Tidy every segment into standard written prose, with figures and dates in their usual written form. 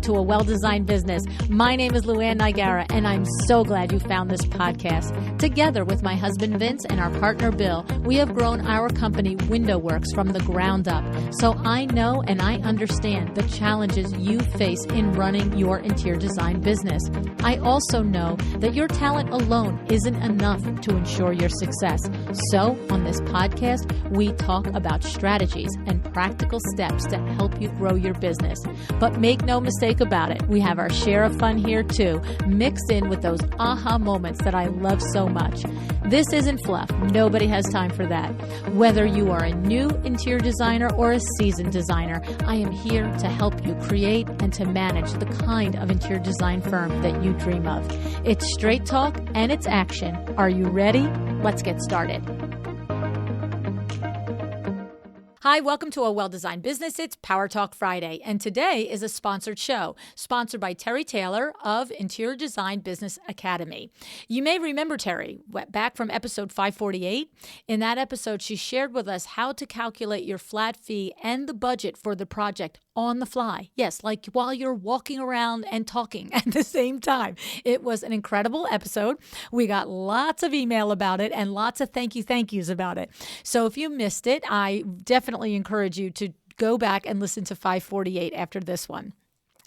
to A Well-Designed Business. My name is LuAnn and I'm so glad you found this podcast. Together with my husband Vince and our partner Bill, we have grown our company Window Works from the ground up. So I know and I understand the challenges you face in running your interior design business. I also know that your talent alone isn't enough to ensure your success. So on this podcast, we talk about strategies and practical steps to help you grow your business. But make no mistake about it, we have our share of fun here too, mixed in with those aha moments that I love so much. This isn't fluff. Nobody has time for that. Whether you are a new interior designer or a seasoned designer, I am here to help you create and to manage the kind of interior design firm that you dream of. It's straight talk and it's action. Are you ready? Let's get started. Hi, welcome to A Well-Designed Business. It's Power Talk Friday, and today is a sponsored show, sponsored by Terri Taylor of Interior Design Business Academy. You may remember Terri back from episode 548. In that episode, she shared with us how to calculate your flat fee and the budget for the project on the fly. Yes, like while you're walking around and talking at the same time. It was an incredible episode. We got lots of email about it and lots of thank yous about it. So if you missed it, I definitely encourage you to go back and listen to 548 after this one.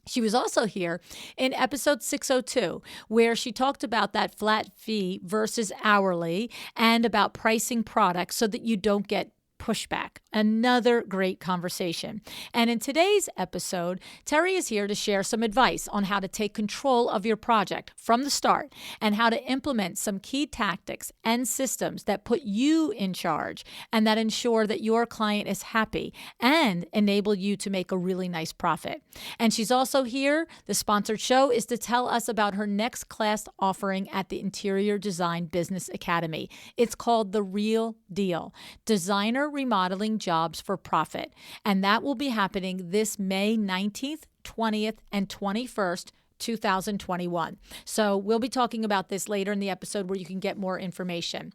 She was also here in episode 602, where she talked about that flat fee versus hourly and about pricing products so that you don't get pushback. Another great conversation. And in today's episode, Terri is here to share some advice on how to take control of your project from the start and how to implement some key tactics and systems that put you in charge and that ensure that your client is happy and enable you to make a really nice profit. And she's also here, the sponsored show, is to tell us about her next class offering at the Interior Design Business Academy. It's called The Real Deal, Designer Remodeling Jobs for Profit. And that will be happening this May 19th, 20th, and 21st, 2021. So we'll be talking about this later in the episode where you can get more information.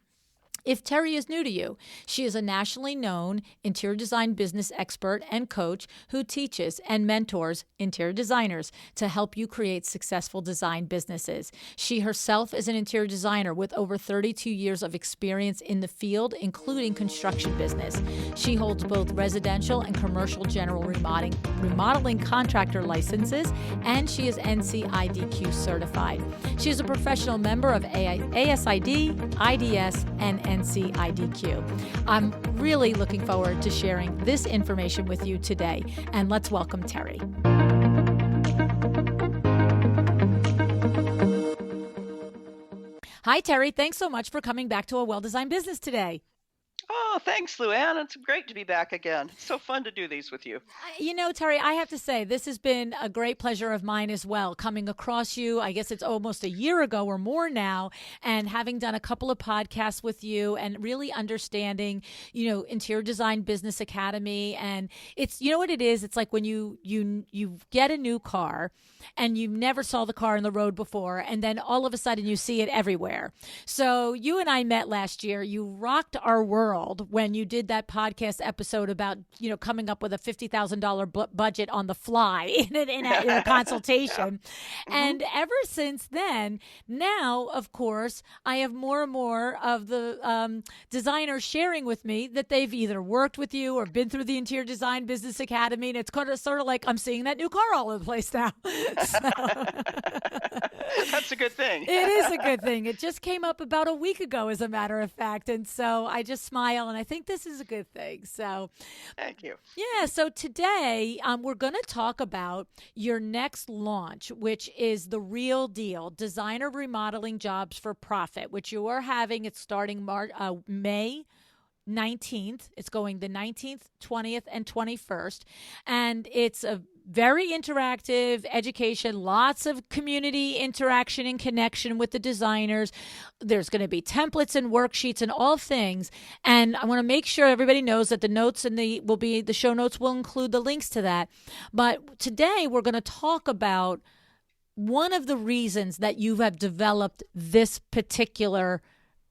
If Terri is new to you, she is a nationally known interior design business expert and coach who teaches and mentors interior designers to help you create successful design businesses. She herself is an interior designer with over 32 years of experience in the field, including construction business. She holds both residential and commercial general remodeling contractor licenses, and she is NCIDQ certified. She is a professional member of ASID, IDS, and NCIDQ. I'm really looking forward to sharing this information with you today. And let's welcome Terri. Hi, Terri. Thanks so much for coming back to A Well-Designed Business today. Oh, thanks, LuAnn. It's great to be back again. It's so fun to do these with you. You know, Terri, I have to say, this has been a great pleasure of mine as well, coming across you. I guess it's almost a year ago or more now, and having done a couple of podcasts with you and really understanding, Interior Design Business Academy. And it's, you know what it is? It's like when you get a new car and you never saw the car on the road before, and then all of a sudden you see it everywhere. So you and I met last year. You rocked our world when you did that podcast episode about, coming up with a $50,000 budget on the fly in a consultation. And ever since then, now, of course, I have more and more of the designers sharing with me that they've either worked with you or been through the Interior Design Business Academy. And it's kind of sort of like I'm seeing that new car all over the place now. That's a good thing. It is a good thing. It just came up about a week ago, as a matter of fact. And so I just smile, and I think this is a good thing. So thank you. Yeah. So today we're going to talk about your next launch, which is The Real Deal, Designer Remodeling Jobs for Profit, which you are having. It's starting May 19th. It's going the 19th, 20th, and 21st. And it's a very interactive education, lots of community interaction and connection with the designers. There's going to be templates and worksheets and all things. And I want to make sure everybody knows that the notes and the show notes will include the links to that. But today we're going to talk about one of the reasons that you have developed this particular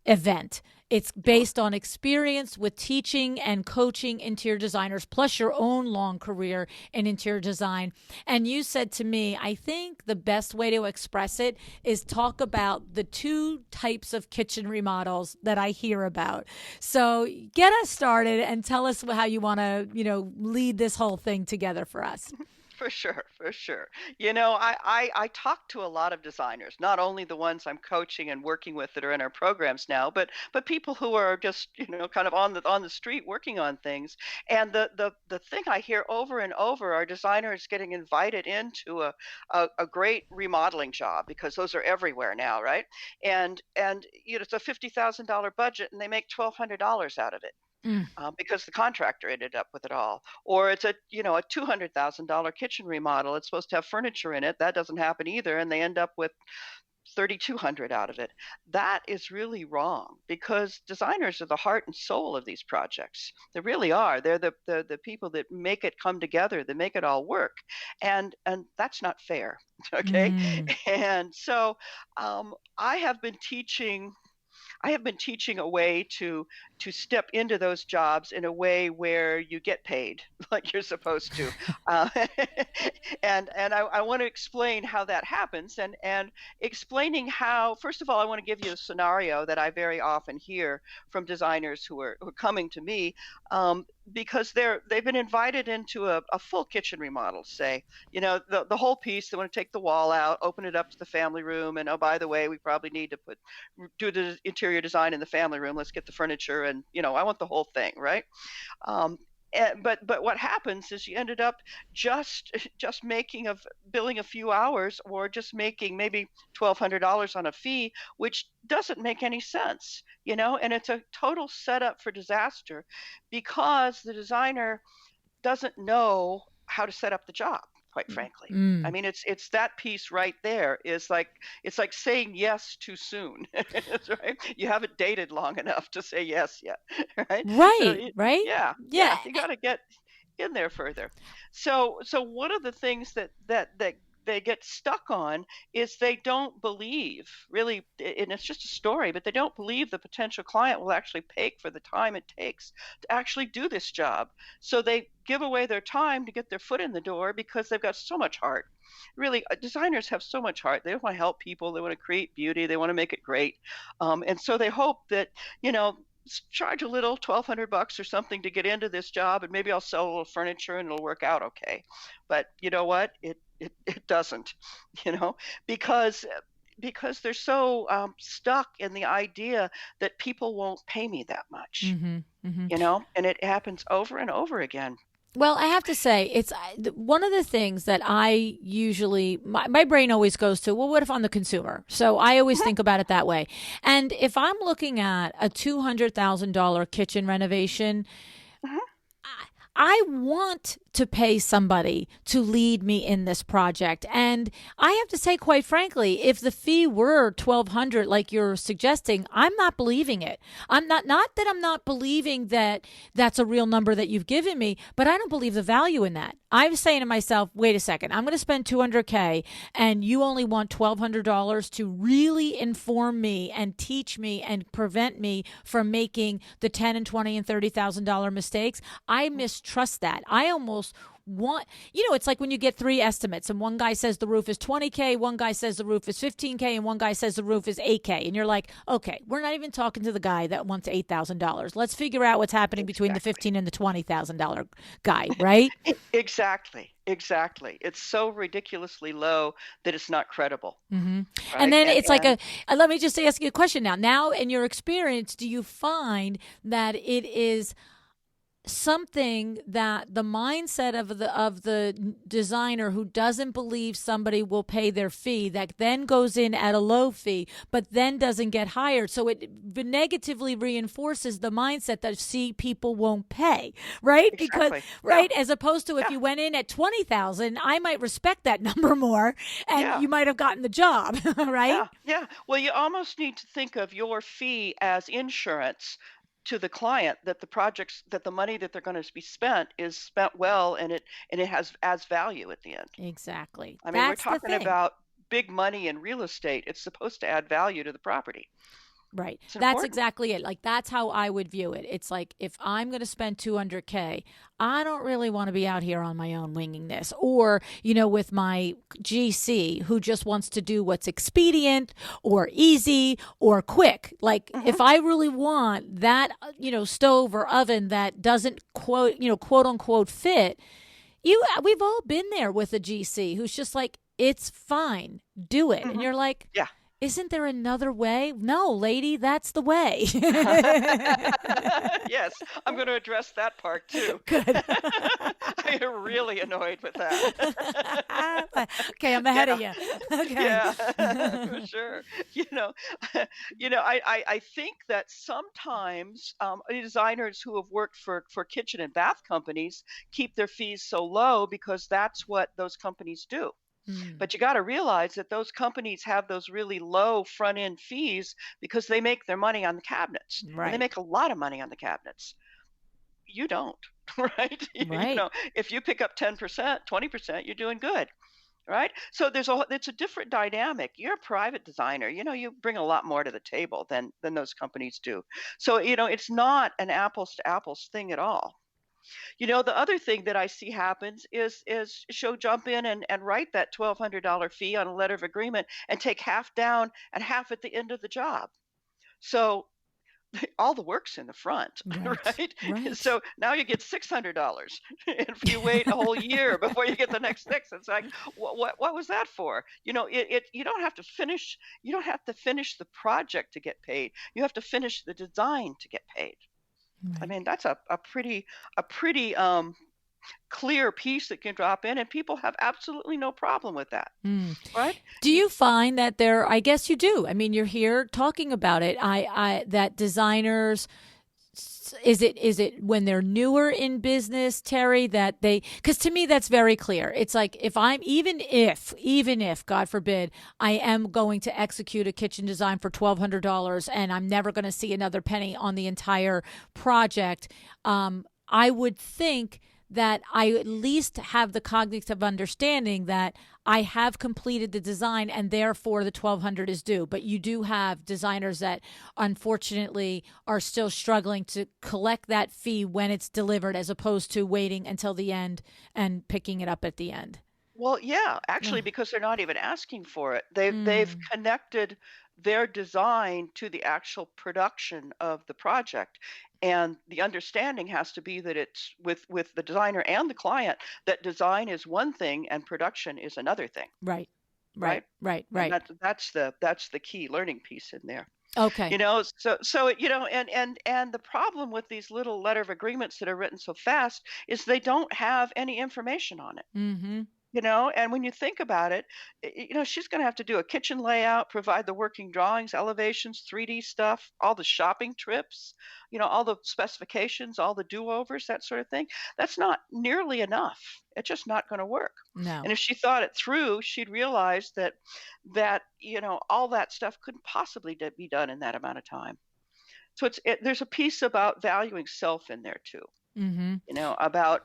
event. It's based on experience with teaching and coaching interior designers, plus your own long career in interior design. And you said to me, I think the best way to express it is talk about the two types of kitchen remodels that I hear about. So get us started and tell us how you want to, lead this whole thing together for us. For sure, for sure. I talk to a lot of designers, not only the ones I'm coaching and working with that are in our programs now, but people who are just, kind of on the street working on things. And the thing I hear over and over are designers getting invited into a great remodeling job, because those are everywhere now, right? And it's a $50,000 budget and they make $1,200 out of it, Mm. because the contractor ended up with it all. Or it's a $200,000 kitchen remodel. It's supposed to have furniture in it. That doesn't happen either, and they end up with 3,200 out of it. That is really wrong, because designers are the heart and soul of these projects. They really are. They're the people that make it come together, that make it all work, and that's not fair. Okay, Mm. and so I have been teaching a way to step into those jobs in a way where you get paid like you're supposed to, uh, and I want to explain how that happens, and explaining how. First of all, I want to give you a scenario that I very often hear from designers who are coming to me, because they've been invited into a full kitchen remodel. Say, the whole piece. They want to take the wall out, open it up to the family room, and oh, by the way, we probably need to do the interior design in the family room. Let's get the furniture, and I want the whole thing, right? But what happens is you ended up just just making of billing a few hours, or just making maybe $1,200 on a fee, which doesn't make any sense, and it's a total setup for disaster, because the designer doesn't know how to set up the job, quite frankly. I Mm. mean, it's that piece right there is like, it's like saying yes too soon. That's right. You haven't dated long enough to say yes yet, right? So Right, right? yeah, Yeah. yeah, you got to get in there further. So one of the things that they get stuck on is they don't believe, really, and it's just a story, but they don't believe the potential client will actually pay for the time it takes to actually do this job. So they give away their time to get their foot in the door, because they've got so much heart. Really, designers have so much heart. They want to help people. They want to create beauty. They want to make it great. And so they hope that, charge a little, 1,200 bucks or something to get into this job, and maybe I'll sell a little furniture and it'll work out okay. But you know what? It doesn't, you know, because because they're so stuck in the idea that people won't pay me that much, Hmm. Hmm. and it happens over and over again. Well, I have to say, it's one of the things that I usually, my brain always goes to, well, what if I'm the consumer? So I always think about it that way. And if I'm looking at a $200,000 kitchen renovation, Mhm. I want to pay somebody to lead me in this project. And I have to say, quite frankly, if the fee were 1,200 like you're suggesting, I'm not believing it. I'm not that I'm not believing that that's a real number that you've given me, but I don't believe the value in that. I'm saying to myself, wait a second, I'm going to spend 200K and you only want $1,200 to really inform me and teach me and prevent me from making the 10 and 20 and $30,000 mistakes. I mistrust that. I almost want, it's like when you get three estimates and one guy says the roof is 20K, one guy says the roof is 15K, and one guy says the roof is 8K. And you're like, okay, we're not even talking to the guy that wants $8,000. Let's figure out what's happening between the Exactly. 15 and the $20,000 guy, right? Exactly. Exactly. It's so ridiculously low that it's not credible, Hmm. And right? then And it's like and let me just ask you a question now. Now, in your experience, do you find that it is something that the mindset of the designer who doesn't believe somebody will pay their fee, that then goes in at a low fee but then doesn't get hired, so it negatively reinforces the mindset that, see, people won't pay, right? Because, exactly. Yeah. right, as opposed to if Yeah. you went in at 20,000, I might respect that number more and Yeah. you might have gotten the job. Right? Yeah. Yeah. Well, you almost need to think of your fee as insurance to the client, that the money that they're going to be spent is spent well, and it has adds value at the end. Exactly, I mean, we're that's the talking thing. about big money in real estate. It's supposed to add value to the property. Right. It's That's important. exactly it. Like that's how I would view it. It's like if I'm going to spend 200K, I don't really want to be out here on my own winging this. Or, with my GC who just wants to do what's expedient or easy or quick. Like Hmm. if I really want that, stove or oven that doesn't quote unquote fit, we've all been there with a GC who's just like, it's fine, do it. And Hmm. you're like, Yeah. isn't there another way? No, lady, that's the way. Yes, I'm going to address that part too. Good. I get really annoyed with that. Okay, I'm ahead of Yeah, you. Okay. yeah, for sure. You know, I think that sometimes designers who have worked for kitchen and bath companies keep their fees so low because that's what those companies do. Mm, But you got to realize that those companies have those really low front end fees because they make their money on the cabinets and they right. make a lot of money on the cabinets. You don't, right? Right. If you pick up 10%, 20%, you're doing good, right? So it's a different dynamic. You're a private designer. You bring a lot more to the table than those companies do. So, it's not an apples to apples thing at all. The other thing that I see happens is she'll jump in and write that $1,200 fee on a letter of agreement and take half down and half at the end of the job. So all the work's in the front, Right. right? Right. So now you get $600, and if you wait a whole year before you get the next six, it's like, what was that for? You don't have to finish. You don't have to finish the project to get paid. You have to finish the design to get paid. I Right. mean, that's a pretty clear piece that can drop in, and people have absolutely no problem with that, Mm. right? Do You, you find that I guess you do. I mean, you're here talking about it. That designers, is it when they're newer in business, Terri, that because to me that's very clear. It's like if I'm even if God forbid I am going to execute a kitchen design for $1,200 and I'm never going to see another penny on the entire project, I would think that I at least have the cognitive understanding that I have completed the design and therefore the 1,200 is due. But you do have designers that unfortunately are still struggling to collect that fee when it's delivered as opposed to waiting until the end and picking it up at the end. well, yeah, actually, Ugh. because they're not even asking for it. They've Mm, connected their design to the actual production of the project. And the understanding has to be that it's with the designer and the client that design is one thing and production is another thing, right, right? right, right, And right. that's the key learning piece in there. Okay. And the problem with these little letter of agreements that are written so fast is they don't have any information on it. Mm-hmm. And when you think about it, she's going to have to do a kitchen layout, provide the working drawings, elevations, 3D stuff, all the shopping trips, all the specifications, all the do-overs, that sort of thing. That's not nearly enough. It's just not going to work. No. And if she thought it through, she'd realize that all that stuff couldn't possibly be done in that amount of time. So there's a piece about valuing self in there too, Mm-hmm. about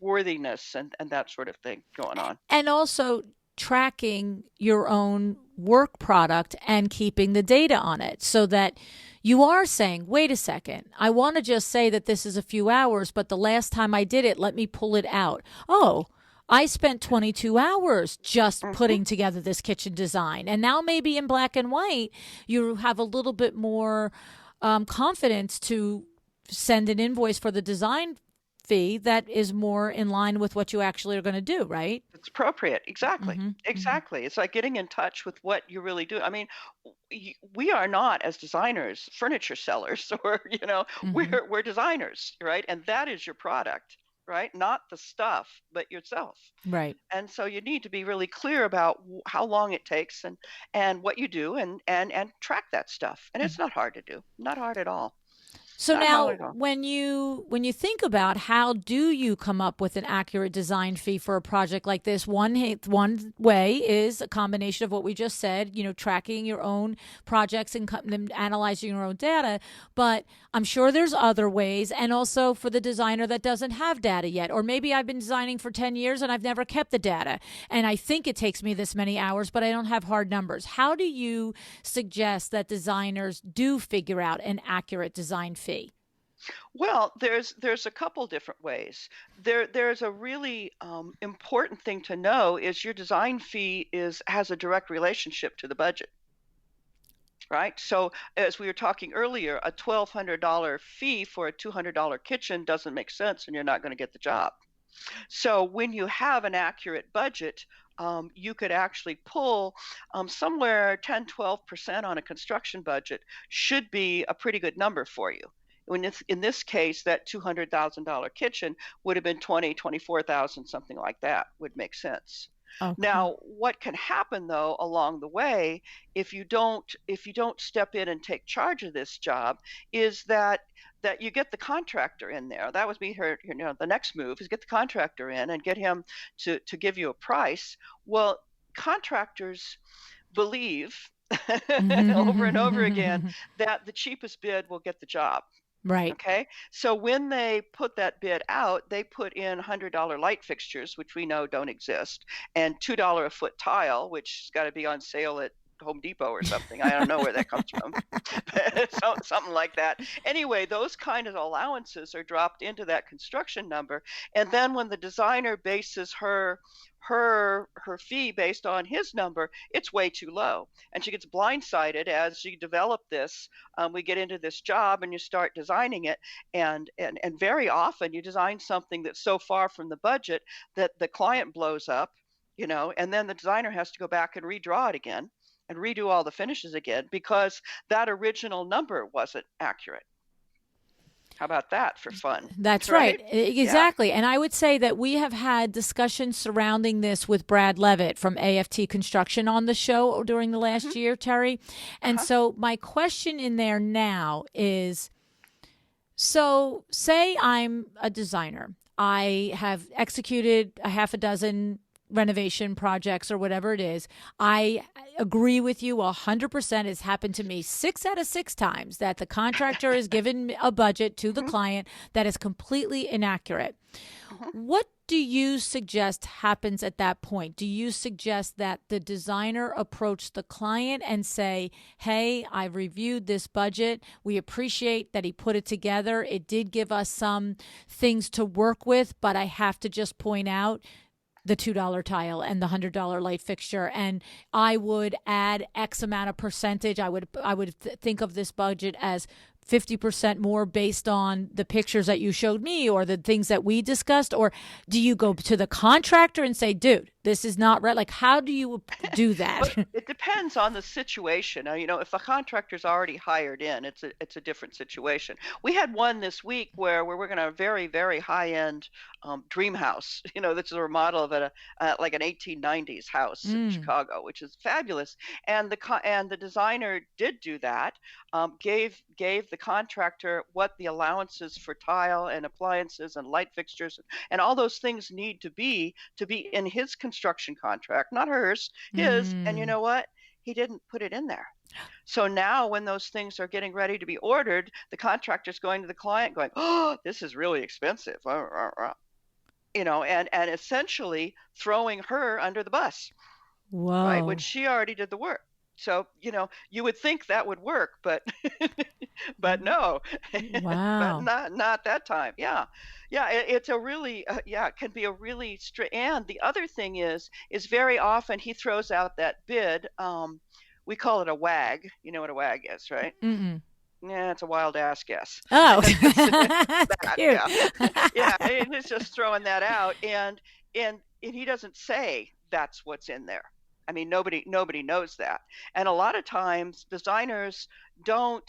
worthiness and that sort of thing going on. And also tracking your own work product and keeping the data on it so that you are saying, wait a second, I want to just say that this is a few hours, but the last time I did it, let me pull it out. Oh, I spent 22 hours just Mhm. putting together this kitchen design. And now, maybe in black and white, you have a little bit more confidence to send an invoice for the design fee that is more in line with what you actually are going to do, right? It's appropriate. Exactly. Mm-hmm. Mm-hmm. Exactly. It's like getting in touch with what you really do. I mean, we are not as designers furniture sellers or, Mm-hmm. we're designers, right? And that is your product, right? Not the stuff, but yourself. Right. And so you need to be really clear about how long it takes and what you do and track that stuff. And it's not hard to do. Not hard at all. So Not hard now at all. when you think about how do you come up with an accurate design fee for a project like this, one way is a combination of what we just said, tracking your own projects and analyzing your own data, but I'm sure there's other ways, and also for the designer that doesn't have data yet, or maybe I've been designing for 10 years and I've never kept the data and I think it takes me this many hours, but I don't have hard numbers. How do you suggest that designers do figure out an accurate design fee? Well, there's a couple different ways. There's a really important thing to know is your design fee has a direct relationship to the budget, right? So as we were talking earlier, a $1,200 fee for a $200 kitchen doesn't make sense, and you're not going to get the job. So when you have an accurate budget, you could actually pull somewhere 10, 12% on a construction budget should be a pretty good number for you. In this case, that $200,000 kitchen would have been 20, 24,000, something like that would make sense. Okay. Now, what can happen though along the way if you don't step in and take charge of this job is that you get the contractor in there. That would be the next move is get the contractor in and get him to give you a price. Well, contractors believe over and over again that the cheapest bid will get the job. Right. Okay. So when they put that bid out, they put in $100 light fixtures, which we know don't exist, and $2 a foot tile, which has got to be on sale at Home Depot or something. I don't know where that comes from. Something like that. Anyway, those kind of allowances are dropped into that construction number. And then when the designer bases her fee based on his number, it's way too low. And she gets blindsided as you develop this. We get into this job and you start designing it. And very often you design something that's so far from the budget that the client blows up, and then the designer has to go back and redraw it again and redo all the finishes again because that original number wasn't accurate. How about that for fun? That's right. Right? Yeah. Exactly. And I would say that we have had discussions surrounding this with Brad Levitt from AFT Construction on the show during the last Hmm. year, Terry. And Uh-huh. so my question in there now is, so say I'm a designer. I have executed a half a dozen renovation projects or whatever it is. I agree with you 100%. It's happened to me 6 out of 6 times that the contractor has given a budget to the Hmm. client that is completely inaccurate. Hmm. What do you suggest happens at that point? Do you suggest that the designer approach the client and say, hey, I've reviewed this budget. We appreciate that he put it together. It did give us some things to work with, but I have to just point out the $2 tile and the $100 light fixture, and I would add X amount of percentage. I would think of this budget as 50% more based on the pictures that you showed me or the things that we discussed? Or do you go to the contractor and say, dude, this is not right? Like, how do you do that? But it depends on the situation. If a contractor's already hired in, it's a different situation. We had one this week where we're working on a very, very high-end dream house. This is a remodel of like an 1890s house in Mm. Chicago, which is fabulous. And the designer did do that. Gave the contractor what the allowances for tile and appliances and light fixtures and all those things need to be in his construction contract, not hers, his. And you Mm. know what? He didn't put it in there. So now when those things are getting ready to be ordered, the contractor's going to the client going, oh, this is really expensive. And essentially throwing her under the bus, right? When Whoa. she already did the work. So, you would think that would work, but but no, but Wow. not that time. Yeah. Yeah, it's a really it can be a really and the other thing is very often he throws out that bid. We call it a WAG. You know what a WAG is, right? Mm-mm. Yeah, it's a wild ass guess. Oh, It's that's that, cute. yeah. Yeah, and it's just throwing that out and he doesn't say that's what's in there. I mean, nobody knows that. And a lot of times designers don't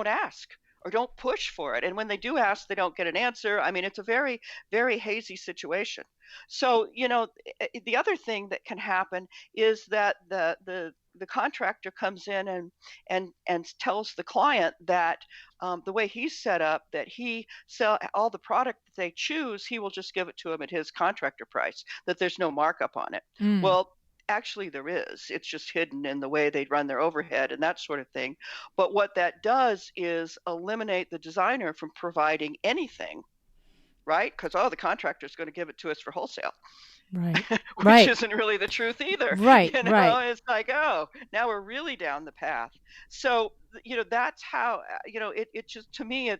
ask or don't push for it. And when they do ask, they don't get an answer. I mean, it's a very, very hazy situation. So, the other thing that can happen is that the contractor comes in and tells the client that the way he's set up, that he sell all the product that they choose, he will just give it to them at his contractor price, that there's no markup on it. Mm. Well, actually there is. It's just hidden in the way they run their overhead and that sort of thing. But what that does is eliminate the designer from providing anything, right? Because, oh, the contractor is going to give it to us for wholesale. Right. Which Right. isn't really the truth either. Right. Right. It's like, oh, now we're really down the path. So, that's how, it just, to me,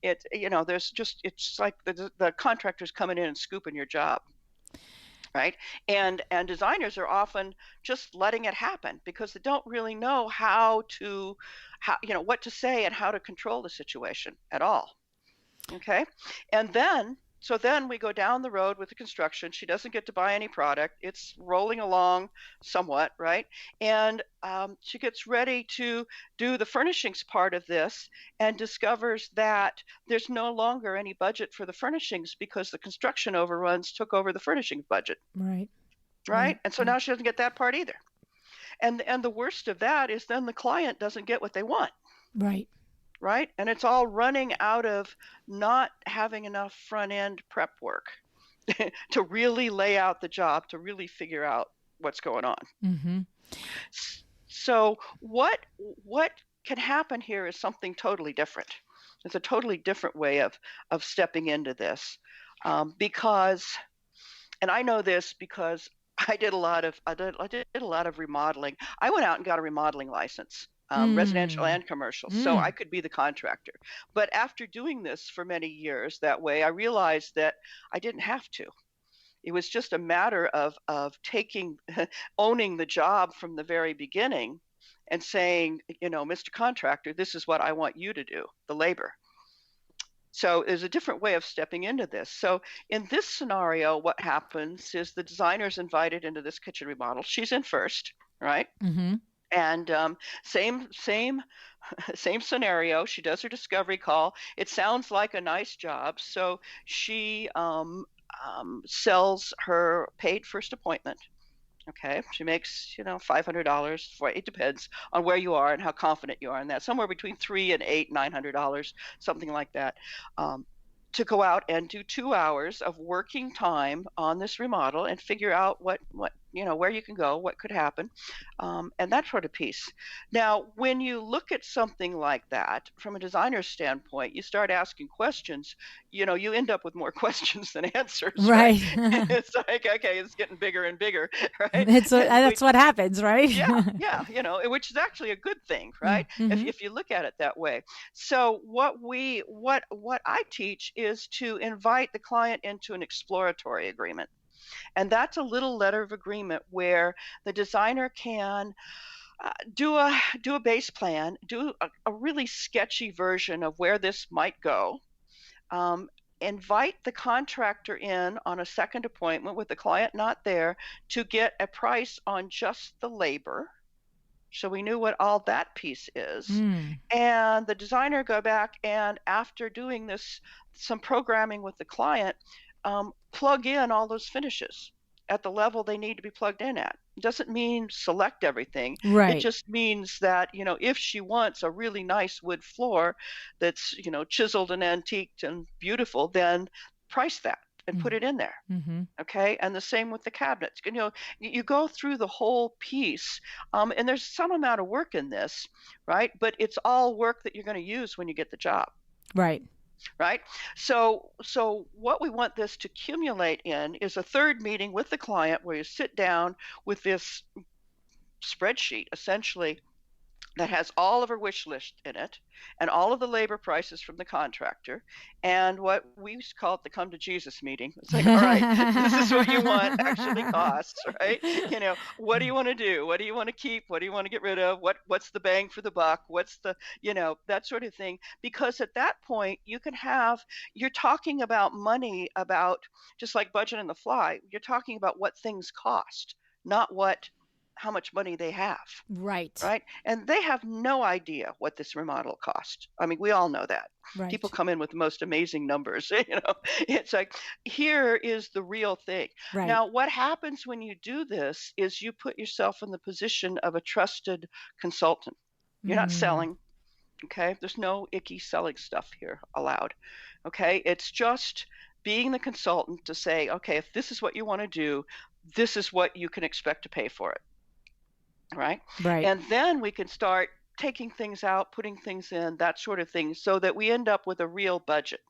there's just, it's like the contractors coming in and scooping your job. Right. And designers are often just letting it happen because they don't really know what to say and how to control the situation at all. Okay. And then we go down the road with the construction. She doesn't get to buy any product. It's rolling along somewhat, right? And she gets ready to do the furnishings part of this and discovers that there's no longer any budget for the furnishings because the construction overruns took over the furnishings budget. Right. Right. And so now she doesn't get that part either. And the worst of that is then the client doesn't get what they want. Right. Right? And it's all running out of not having enough front end prep work to really lay out the job, to really figure out what's going on. Mm-hmm. So what can happen here is something totally different. It's a totally different way of stepping into this because, and I know this because I did a lot of remodeling. I went out and got a remodeling license. Residential and commercial, so I could be the contractor. But after doing this for many years that way, I realized that I didn't have to. It was just a matter of owning the job from the very beginning and saying, Mr. Contractor, this is what I want you to do, the labor. So there's a different way of stepping into this. So in this scenario, what happens is the designer's invited into this kitchen remodel. She's in first, right? Mm-hmm. And same scenario. She does her discovery call. It sounds like a nice job. So she sells her paid first appointment. Okay, she makes $500. It depends on where you are and how confident you are in that. Somewhere between $300 and $900, something like that. To go out and do 2 hours of working time on this remodel and figure out what where you can go, what could happen, and that sort of piece. Now, when you look at something like that from a designer's standpoint, you start asking questions. You end up with more questions than answers. Right. It's like, okay, it's getting bigger and bigger, right? That's what happens, right? Yeah, which is actually a good thing, right? Mm-hmm. If you look at it that way. So what I teach is to invite the client into an exploratory agreement. And that's a little letter of agreement where the designer can do a base plan, do a really sketchy version of where this might go, invite the contractor in on a second appointment with the client not there to get a price on just the labor. So we knew what all that piece is. And the designer go back and after doing some programming with the client, plug in all those finishes at the level they need to be plugged in at. It doesn't mean select everything. Right. It just means that, if she wants a really nice wood floor that's, chiseled and antiqued and beautiful, then price that and put it in there. Mm-hmm. Okay. And the same with the cabinets. You go through the whole piece, and there's some amount of work in this, right? But it's all work that you're going to use when you get the job. Right. Right. So what we want this to accumulate in is a third meeting with the client where you sit down with this spreadsheet essentially that has all of her wish list in it and all of the labor prices from the contractor and what we call it the come to Jesus meeting. It's like, all right, this is what you want actually costs, right? What do you want to do? What do you want to keep? What do you want to get rid of? What's the bang for the buck? What's the, that sort of thing. Because at that point you're talking about money, about just like budget on the fly, you're talking about what things cost, not what how much money they have. Right. Right? And they have no idea what this remodel cost. I mean, we all know that. People Right. come in with the most amazing numbers, you know. It's like, here is the real thing. Right. Now, what happens when you do this is you put yourself in the position of a trusted consultant. You're not Mm. selling, okay? There's no icky selling stuff here allowed. Okay? It's just being the consultant to say, okay, if this is what you want to do, this is what you can expect to pay for it. Right? Right. And then we can start taking things out, putting things in, that sort of thing, so that we end up with a real budget,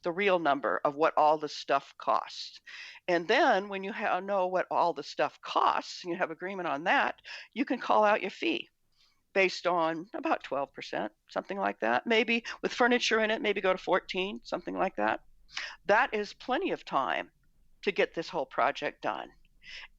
the real number of what all the stuff costs. And then when you know what all the stuff costs, and you have agreement on that, you can call out your fee based on about 12%, something like that. Maybe with furniture in it, maybe go to 14, something like that. That is plenty of time to get this whole project done.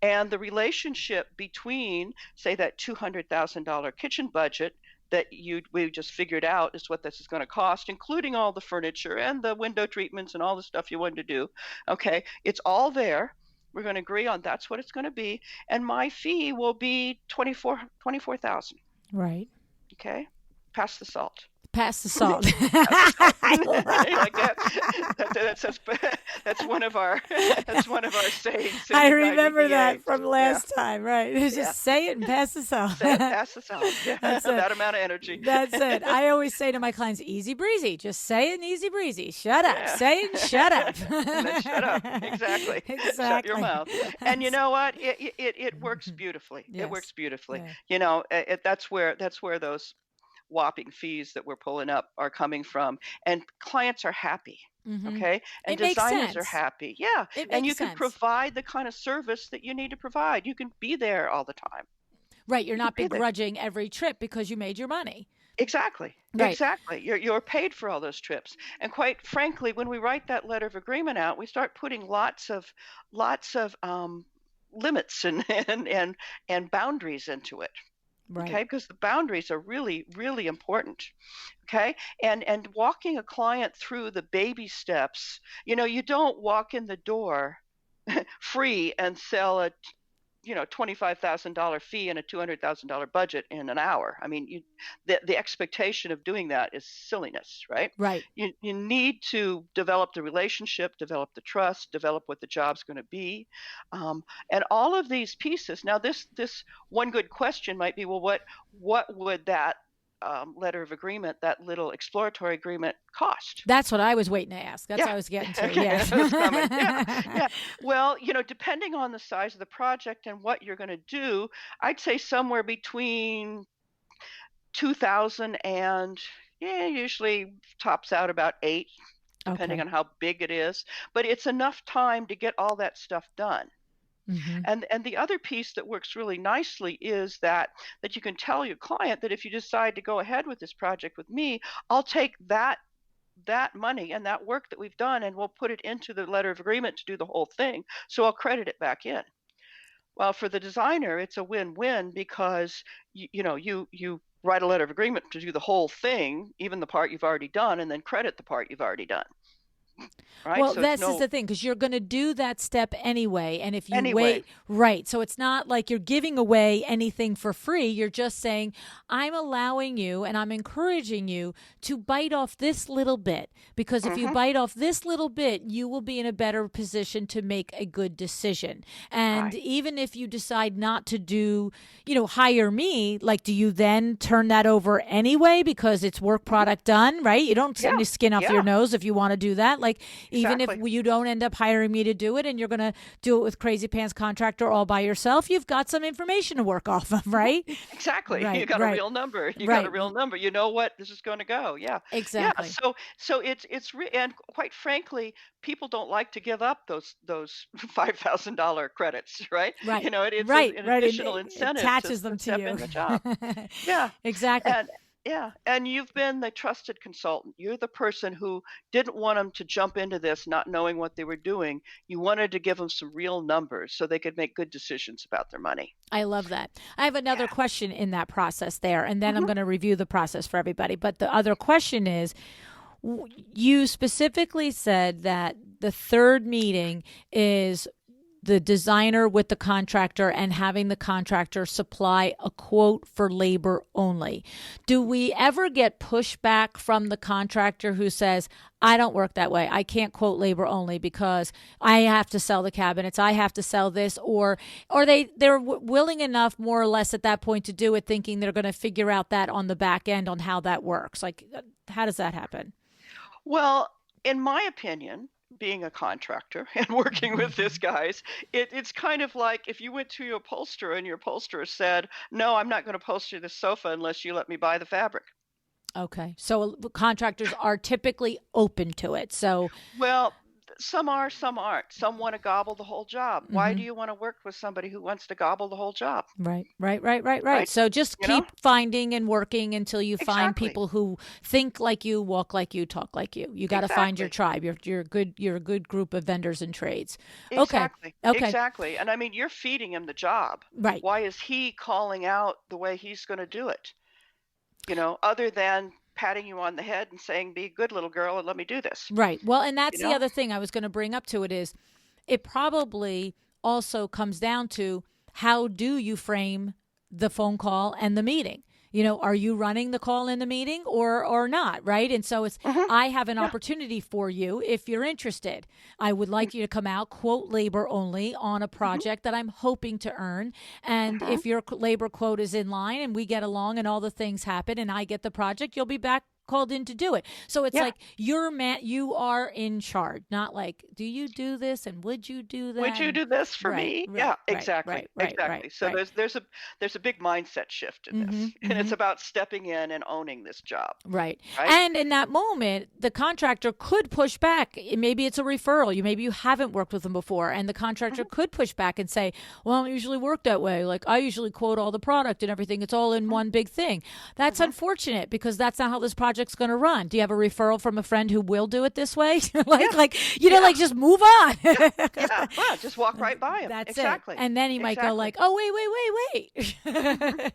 And the relationship between, say, that $200,000 kitchen budget that we just figured out is what this is going to cost, including all the furniture and the window treatments and all the stuff you wanted to do. Okay, it's all there. We're going to agree on that's what it's going to be, and my fee will be 24,000. Right. Okay, pass the salt. Pass the salt. I I love like that's one of our sayings. I In remember that IBBA. from Yeah, last time, right? It was yeah. just say it and pass the salt. Say it, pass the salt. Yeah, That's it. that amount of energy. That's it. I always say to my clients, easy breezy. Just say it and easy breezy. Shut up. Yeah. Say it and shut up. And then shut up. Exactly. Shut your Exactly. mouth. And you know what? It works beautifully. It Yes. works beautifully. Yeah. You know, that's where those whopping fees that we're pulling up are coming from, and clients are happy. Mhm. Okay, and It makes designers are sense. happy. Yeah, It and you makes can sense. provide the kind of service that you need to provide. You can be there all the time. Right. You're You can not be there. begrudging every trip because you made your money. Exactly. Right. Exactly. You're paid for all those trips. And quite frankly, when we write that letter of agreement out, we start putting lots of limits and boundaries into it. Right. Okay, because the boundaries are really, really important. Okay, and walking a client through the baby steps. You know, you don't walk in the door free and sell a $25,000 fee and a $200,000 budget in an hour. I mean, the expectation of doing that is silliness, right? Right. You need to develop the relationship, develop the trust, develop what the job's going to be, and all of these pieces. Now, this one good question might be, well, what would that letter of agreement, that little exploratory agreement, cost? That's what I was waiting to ask. That's Yeah. what I was getting to. Okay, Yes. that was coming. Yeah. Well, depending on the size of the project and what you're going to do, I'd say somewhere between 2,000 and usually tops out about 8, depending Okay. on how big it is. But it's enough time to get all that stuff done. Mhm. And the other piece that works really nicely is that you can tell your client that if you decide to go ahead with this project with me, I'll take that money and that work that we've done, and we'll put it into the letter of agreement to do the whole thing. So I'll credit it back in. Well, for the designer, it's a win-win because you write a letter of agreement to do the whole thing, even the part you've already done, and then credit the part you've already done. Right? Well, So this is the thing, because you're going to do that step anyway. And if you Anyway. wait, right. So it's not like you're giving away anything for free. You're just saying, I'm allowing you and I'm encouraging you to bite off this little bit. Because if you bite off this little bit, you will be in a better position to make a good decision. And Right. even if you decide not to do, hire me, like, do you then turn that over anyway because it's work product done, right? You don't send Yeah. your skin off Yeah. your nose if you want to do that. Like, even if Exactly. you don't end up hiring me to do it and you're going to do it with Crazy Pants Contractor all by yourself, you've got some information to work off of, right? Exactly. Right, You got right. a real number. You got Right. a real number. You know what this is going to go. Yeah. Yeah. Exactly. So and quite frankly, people don't like to give up those $5,000 credits, right? Right. It's Right. an Right. additional It incentive attaches to them to step you. in the job. Yeah. Exactly. And you've been the trusted consultant. You're the person who didn't want them to jump into this not knowing what they were doing. You wanted to give them some real numbers so they could make good decisions about their money. I love that. I have another question in that process there, and then I'm going to review the process for everybody. But the other question is, you specifically said that the third meeting is the designer with the contractor and having the contractor supply a quote for labor only. Do we ever get pushback from the contractor who says, I don't work that way. I can't quote labor only because I have to sell the cabinets. I have to sell this, or they're willing enough more or less at that point to do it, thinking they're going to figure out that on the back end on how that works. Like, how does that happen? Well, in my opinion, being a contractor and working with this guys, it's kind of like if you went to your upholsterer and your upholsterer said, "No, I'm not going to upholster this sofa unless you let me buy the fabric." Okay. So contractors are typically open to it. So, Well, some are, some aren't. Some want to gobble the whole job. Why do you want to work with somebody who wants to gobble the whole job? right. So just You know? keep finding and working until you find Exactly. people who think like you, walk like you, talk like you. You got to find your Exactly. tribe. You're a good group of vendors and trades. Okay. Exactly. Okay. Exactly. And I mean, you're feeding him the job. Right. Why is he calling out the way he's going to do it? Other than patting you on the head and saying, "Be a good little girl and let me do this." Right. Well, and You that's the know? other thing I was going to bring up to it is it probably also comes down to how do you frame the phone call and the meeting? Are you running the call in the meeting or not, right? And so it's Hmm. I have an Yeah. opportunity for you if you're interested. I would like you to come out, quote labor only on a Hmm. project that I'm hoping to earn. And Hmm. if your labor quote is in line and we get along and all the things happen and I get the project, you'll be back called in to do it. So it's Yeah. like you are in charge, not like, do you do this and would you do Would that? you And do this for right, me? Yeah, right, right, exactly. right, right, right, Exactly. So right. there's a big mindset shift in Mm-hmm, this. And mm-hmm. it's about stepping in and owning this job, Right. right? And in that moment, the contractor could push back. Maybe it's a referral. Maybe you haven't worked with them before. And the contractor Hmm. could push back and say, well, I don't usually work that way. Like, I usually quote all the product and everything. It's all in Hmm. one big thing. That's Hmm. unfortunate because that's not how this project's going to run. Do you have a referral from a friend who will do it this way? Yeah. Like Yeah. just move on. Yeah. Yeah. Well, just walk right by him. That's it. Exactly. And then he might go Exactly. like, oh, wait. Hmm.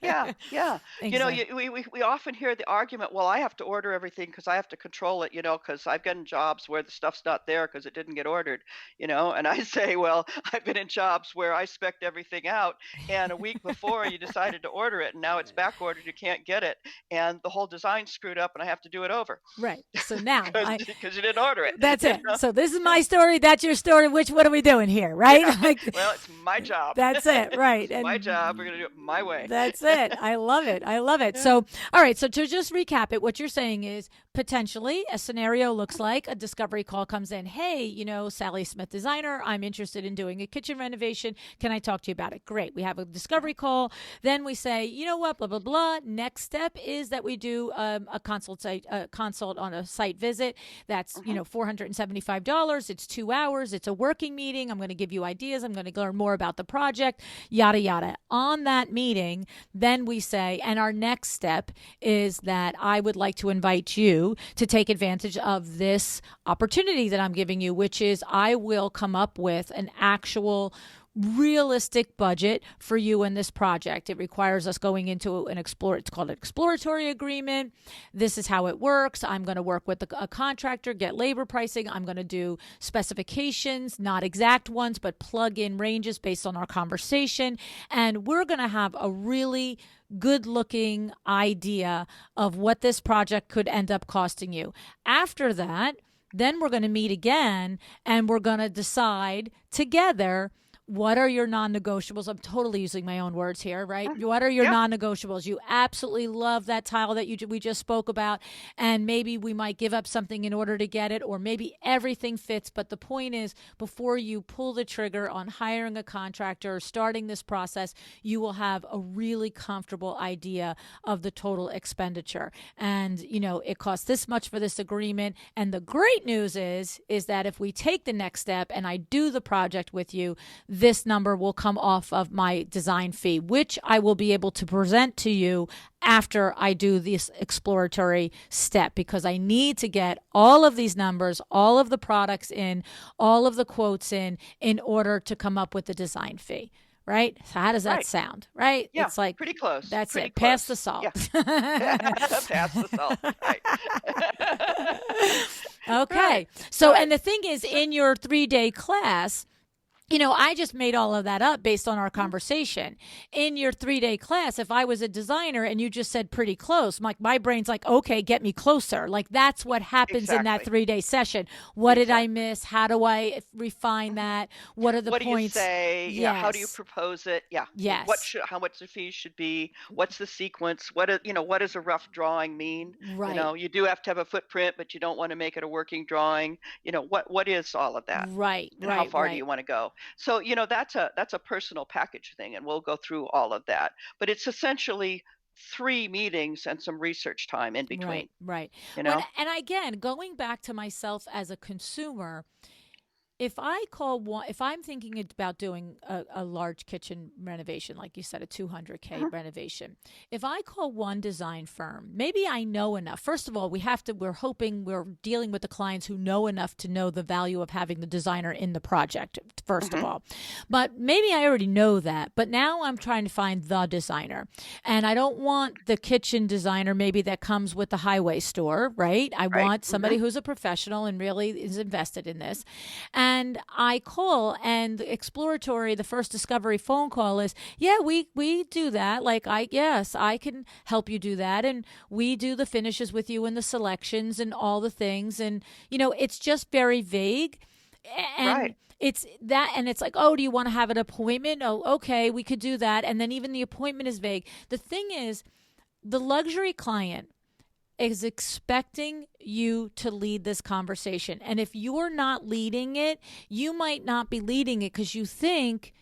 Yeah, yeah. Exactly. We often hear the argument, well, I have to order everything because I have to control it, because I've gotten jobs where the stuff's not there because it didn't get ordered, and I say, well, I've been in jobs where I spec'd everything out, and a week before you decided to order it, and now it's back ordered, you can't get it, and the whole design's screwed up, and I have to do it over Right. So now because I because you didn't order it. That's You it. know? So this is my story. That's your story. What are we doing here, right? Yeah. Like, Well, it's my job. that's it, right? It's my And job. We're gonna do it my way. that's it. I love it. I love it. Yeah. So, all right. So to just recap it, what you're saying is potentially a scenario looks like a discovery call comes in. Hey, Sally Smith, designer, I'm interested in doing a kitchen renovation. Can I talk to you about it? Great. We have a discovery call. Then we say, you know what, blah, blah, blah. Next step is that we do a consult on a site visit. That's, Hmm. $475. It's 2 hours. It's a working meeting. I'm going to give you ideas. I'm going to learn more about the project, yada, yada. On that meeting, then we say, and our next step is that I would like to invite you to take advantage of this opportunity that I'm giving you, which is I will come up with an actual realistic budget for you in this project. It requires us going into it's called an exploratory agreement. This is how it works. I'm going to work with a contractor, get labor pricing. I'm going to do specifications, not exact ones, but plug in ranges based on our conversation. And we're going to have a really good looking idea of what this project could end up costing you. After that, then we're going to meet again and we're going to decide together what are your non-negotiables? I'm totally using my own words here, right? Mm. What are your Yeah. non-negotiables? You absolutely love that tile that we just spoke about, and maybe we might give up something in order to get it, or maybe everything fits. But the point is, before you pull the trigger on hiring a contractor or starting this process, you will have a really comfortable idea of the total expenditure. And, it costs this much for this agreement. And the great news is that if we take the next step and I do the project with you, this number will come off of my design fee, which I will be able to present to you after I do this exploratory step, because I need to get all of these numbers, all of the products in, all of the quotes in order to come up with the design fee. Right? So how does that Right. sound? Right? Yeah. It's like, Pretty close. that's Pretty it. Pass the close. salt. Yeah. Pass the salt. Right. Okay. Right. So, Right. and the thing is, So, in your 3-day class, I just made all of that up based on our conversation. In your 3-day class, if I was a designer and you just said pretty close, my brain's like, okay, get me closer. Like that's what happens in that Exactly. 3-day session. What did I Exactly. miss? How do I refine Mhm. that? What are the What do you points? say? Yeah, how do you Yes. propose it? Yeah. What Yes. should how much the fees should be? What's the sequence? What does a rough drawing mean? Right. You do have to have a footprint, but you don't want to make it a working drawing. What is all of that? Right. And how Right. far do Right. you want to go? So, that's a personal package thing, and we'll go through all of that. But it's essentially 3 meetings and some research time in between, Right. Right. you When know? and again, going back to myself as a consumer, if I'm thinking about doing a large kitchen renovation, like you said, a 200K Mhm, renovation, if I call one design firm, maybe I know enough. First of all, we're hoping we're dealing with the clients who know enough to know the value of having the designer in the project, first of mhm. all. But maybe I already know that. But now I'm trying to find the designer. And I don't want the kitchen designer maybe that comes with the highway store, right? I Right. want somebody Mhm. who's a professional and really is invested in this. And I call, and the exploratory, the first discovery phone call is, yeah, we do that. Like, yes, I can help you do that. And we do the finishes with you and the selections and all the things. And, it's just very vague. Right. And it's like, oh, do you want to have an appointment? Oh, okay, we could do that. And then even the appointment is vague. The thing is, the luxury client is expecting you to lead this conversation. And if you're not leading it, you might not be leading it because you think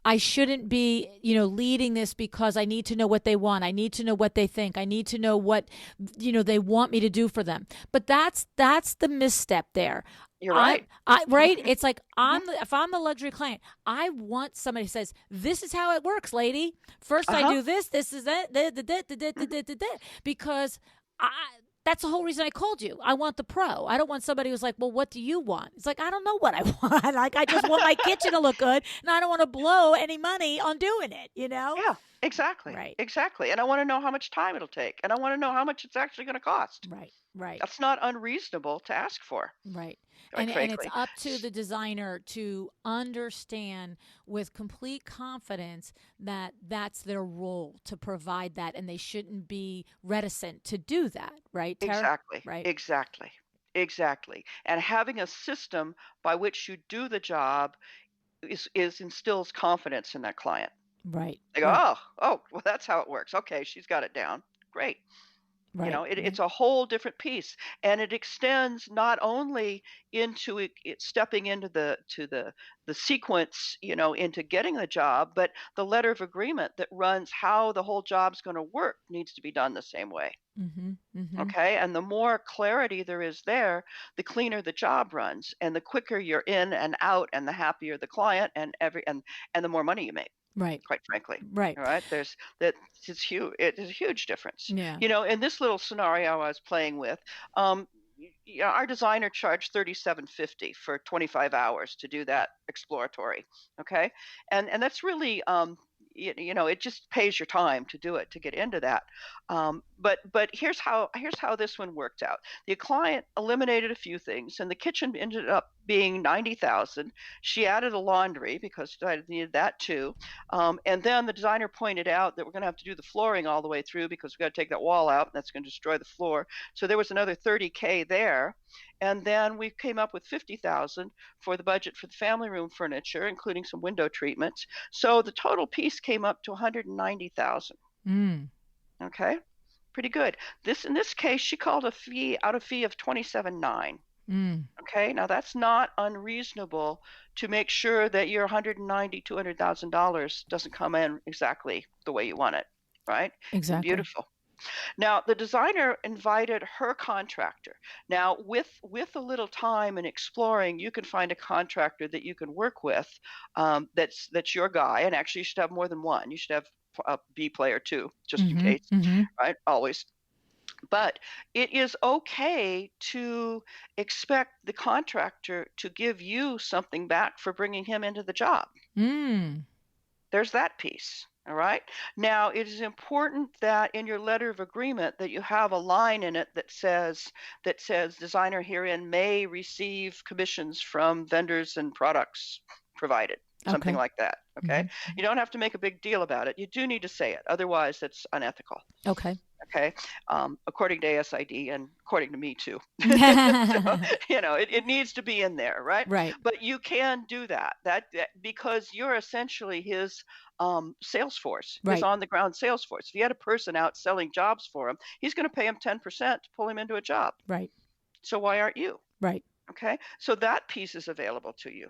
I shouldn't be, leading this because I need to know what they want. I need to know what they think. I need to know what, they want me to do for them. But that's the misstep there. You're right. Right. It's like Mhm. if I'm the luxury client, I want somebody who says, "This is how it works, lady. First, I Uh-huh. do this. This is that. Mhm. Because I. That's the whole reason I called you. I want the pro. I don't want somebody who's like, well, what do you want? It's like, I don't know what I want. Like, I just want my kitchen to look good and I don't want to blow any money on doing it? Yeah, exactly, Right, exactly, and I wanna know how much time it'll take, and I wanna know how much it's actually gonna cost. right, right. That's not unreasonable to ask for, Right. quite And it's frankly. up to S the designer to understand with complete confidence that that's their role to provide that and they shouldn't be reticent to do that, right, Tara? Exactly, Right. exactly, exactly, and having a system by which you do the job is instills confidence in that client. Right. They go, Right. "Oh, well, that's how it works. Okay, she's got it down. Great." Right. It's Right. a whole different piece, and it extends not only into stepping into the sequence, into getting the job, but the letter of agreement that runs how the whole job's going to work needs to be done the same way. Mhm. Mhm. Okay, and the more clarity there is there, the cleaner the job runs, and the quicker you're in and out, and the happier the client, and the more money you make, Right. quite frankly. Right. All right, there's that it's huge. It is a huge difference. Yeah. In this little scenario I was playing with, our designer charged 37.50 for 25 hours to do that exploratory. Okay, and that's really it just pays your time to do it to get into that. But here's how this one worked out. The client eliminated a few things, and the kitchen ended up being 90,000. She added a laundry because I needed that too. And then the designer pointed out that we're going to have to do the flooring all the way through because we've got to take that wall out, and that's going to destroy the floor. So there was another 30K there. And then we came up with 50,000 for the budget for the family room furniture, including some window treatments. So the total piece came up to 190,000. Mm. Okay, pretty good. In this case, she called a fee of 27.9. Mm. Okay, now that's not unreasonable to make sure that your 190, $200,000 doesn't come in exactly the way you want it, right? And Exactly. beautiful. Now, the designer invited her contractor. Now, with a little time and exploring, you can find a contractor that you can work with, that's your guy. And actually, you should have more than one. You should have a B player too, just in Mhm. case, Mhm. right? Always. But it is okay to expect the contractor to give you something back for bringing him into the job. Mm. There's that piece. All right. Now, it is important that in your letter of agreement that you have a line in it that says designer herein may receive commissions from vendors and products provided. something Okay. like that. Okay. Mm-hmm. You don't have to make a big deal about it. You do need to say it. Otherwise, it's unethical. Okay. Okay. According to ASID and according to me too. So, it needs to be in there, right? Right. But you can do that because you're essentially his sales force, his Right. on the ground sales force. If you had a person out selling jobs for him, he's going to pay him 10% to pull him into a job. Right. So why aren't you? Right. Okay. So that piece is available to you.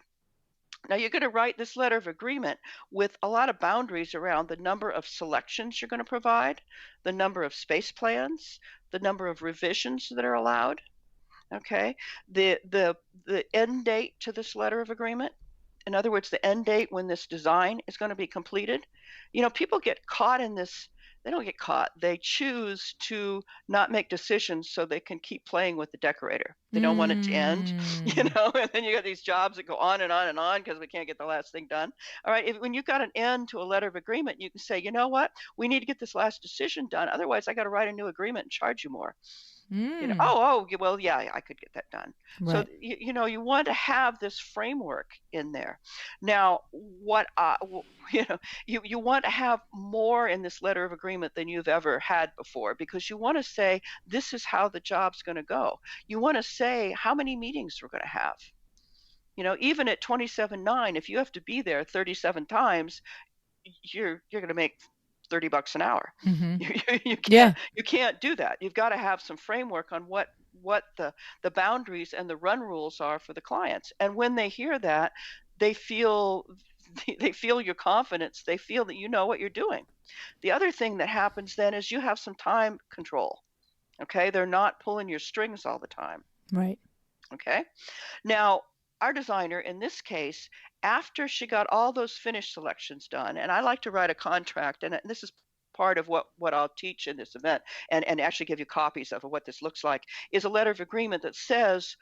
Now you're going to write this letter of agreement with a lot of boundaries around the number of selections you're going to provide, the number of space plans, the number of revisions that are allowed. Okay. The end date to this letter of agreement. In other words, the end date when this design is going to be completed. People get caught in this. They don't get caught. They choose to not make decisions so they can keep playing with the decorator. They don't want it to end, Mm. and then you got these jobs that go on and on and on because we can't get the last thing done. All right, when you've got an end to a letter of agreement, you can say, you know what, we need to get this last decision done. Otherwise, I got to write a new agreement and charge you more. Mm. Oh, well, yeah, I could get that done. So, Right. you want to have this framework in there. Now, you want to have more in this letter of agreement than you've ever had before, because you want to say, this is how the job's going to go. You want to say how many meetings we're going to have. Even at 27.9, if you have to be there 37 times, you're going to make $30 an hour. Mm-hmm. You Yeah. can't do that. You've got to have some framework on what the boundaries and the run rules are for the clients. And when they hear that, they feel your confidence. They feel that you know what you're doing. The other thing that happens then is you have some time control. Okay, they're not pulling your strings all the time. Right. Okay. Now, our designer in this case, after she got all those finish selections done, and I like to write a contract, and this is part of what I'll teach in this event, and actually give you copies of what this looks like, is a letter of agreement that says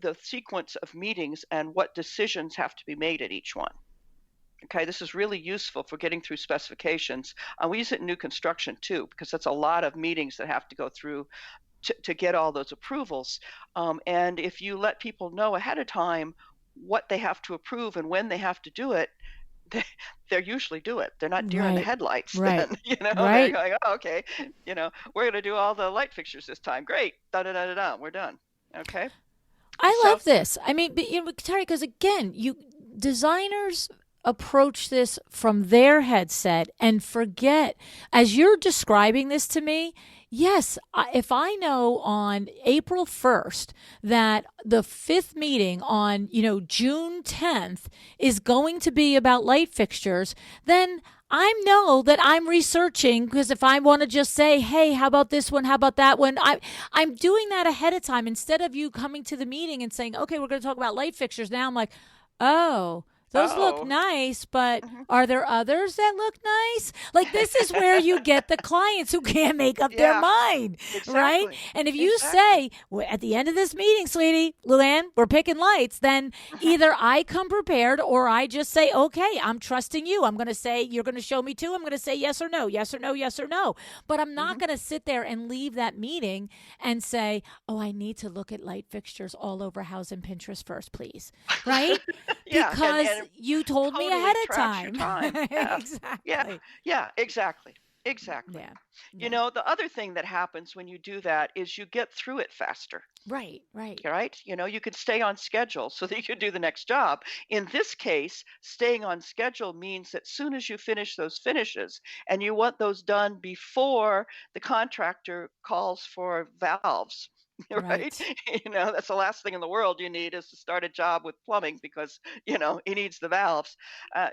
the sequence of meetings and what decisions have to be made at each one. Okay, this is really useful for getting through specifications. We use it in new construction too, because that's a lot of meetings that have to go through to get all those approvals. And if you let people know ahead of time what they have to approve and when they have to do it, they usually do it. They're not deer in the Right. headlights Right. then. They're Right. going, oh, okay, we're going to do all the light fixtures this time. Great. Da da da da da. We're done. Okay. I So, love this. I mean, but, Terri, because again, designers approach this from their headset and forget, as you're describing this to me, yes, if I know on April 1st that the fifth meeting on, June 10th is going to be about light fixtures, then I know that I'm researching, because if I want to just say, hey, how about this one? How about that one? I'm doing that ahead of time, instead of you coming to the meeting and saying, okay, we're going to talk about light fixtures. Now I'm like, oh, those look oh, nice, but mhm. are there others that look nice? Like, this is where you get the clients who can't make up their Yeah, mind, right? exactly. And if you Exactly. say, well, at the end of this meeting, sweetie, LuAnn, we're picking lights, then Mhm. either I come prepared or I just say, okay, I'm trusting you. I'm going to say, you're going to show me two. I'm going to say yes or no, yes or no, yes or no. But I'm not Mhm. going to sit there and leave that meeting and say, oh, I need to look at light fixtures all over House and Pinterest first, please. Right? Yeah, Because and you told me totally ahead of tracks your time. time. Yeah. Yeah. Exactly. Yeah, exactly. Exactly. Yeah. Yeah. The other thing that happens when you do that is you get through it faster. Right. Right. Right? You could stay on schedule so that you could do the next job. In this case, staying on schedule means that soon as you finish those finishes, and you want those done before the contractor calls for valves. Right? Right. That's the last thing in the world you need, is to start a job with plumbing, because he needs the valves. Uh,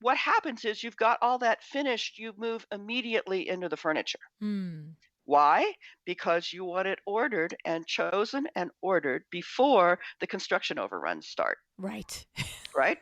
what happens is, you've got all that finished, you move immediately into the furniture. Mm. Why? Because you want it ordered and chosen and ordered before the construction overruns start, Right. right?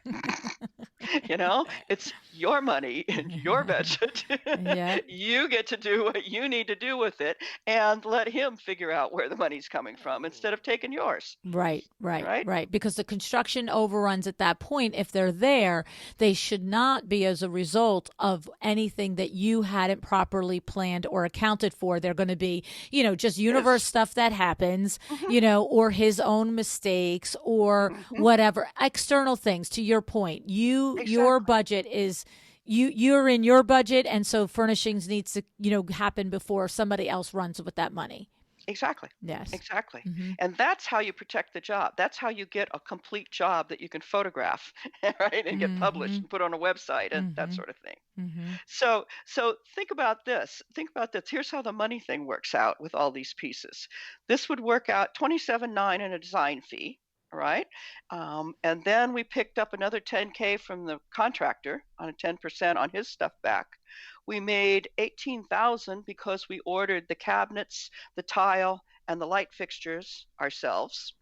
It's your money and your budget. Yep. You get to do what you need to do with it and let him figure out where the money's coming from instead of taking yours, Right, right, right? right. Because the construction overruns at that point, if they're there, they should not be as a result of anything that you hadn't properly planned or accounted for. They're going to be, just universe Yes. stuff that happens, Hmm. or his own mistakes or Hmm. whatever external things. To your point, your Exactly. budget is. You're in your budget, and so furnishings needs to happen before somebody else runs with that money. Exactly. Yes. Exactly. Mm-hmm. And that's how you protect the job. That's how you get a complete job that you can photograph, right? And get published Mm-hmm. and put on a website and that Mm-hmm. sort of thing. Mm-hmm. So think about this. Think about this. Here's how the money thing works out with all these pieces. This would work out 27.9 in a design fee, all right? And then we picked up another 10K from the contractor on a 10% on his stuff back. We made 18,000 because we ordered the cabinets, the tile, and the light fixtures ourselves.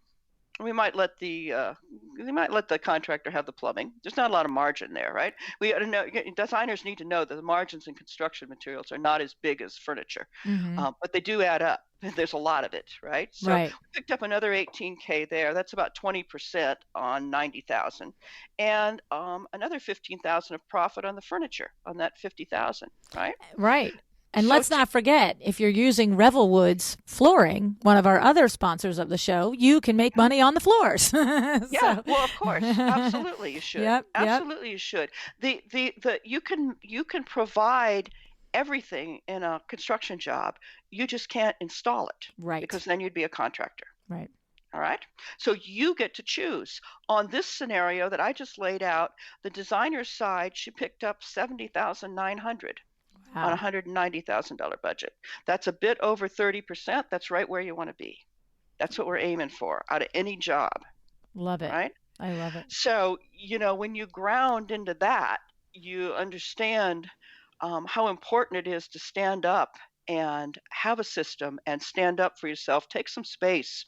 We might let the contractor have the plumbing. There's not a lot of margin there, right? We gotta know, designers need to know that the margins in construction materials are not as big as furniture, Mm-hmm. but they do add up. There's a lot of it, right? So Right. we picked up another 18K there. That's about 20% on 90,000, and another 15,000 of profit on the furniture on that 50,000, right? Right. And So let's not forget, if you're using Revelwood's flooring, one of our other sponsors of the show, you can make money on the floors. yeah, So, well, of course, absolutely you should. yep, yep. Absolutely you should. The you can provide everything in a construction job. You just can't install it Right, because then you'd be a contractor. right. All right? So you get to choose. On this scenario that I just laid out, the designer's side, she picked up 70,900 on a Wow. $190,000 budget. That's a bit over 30%. That's right where you want to be. That's what we're aiming for out of any job, Love it. right? I love it. So, when you ground into that, you understand how important it is to stand up and have a system and stand up for yourself. Take some space,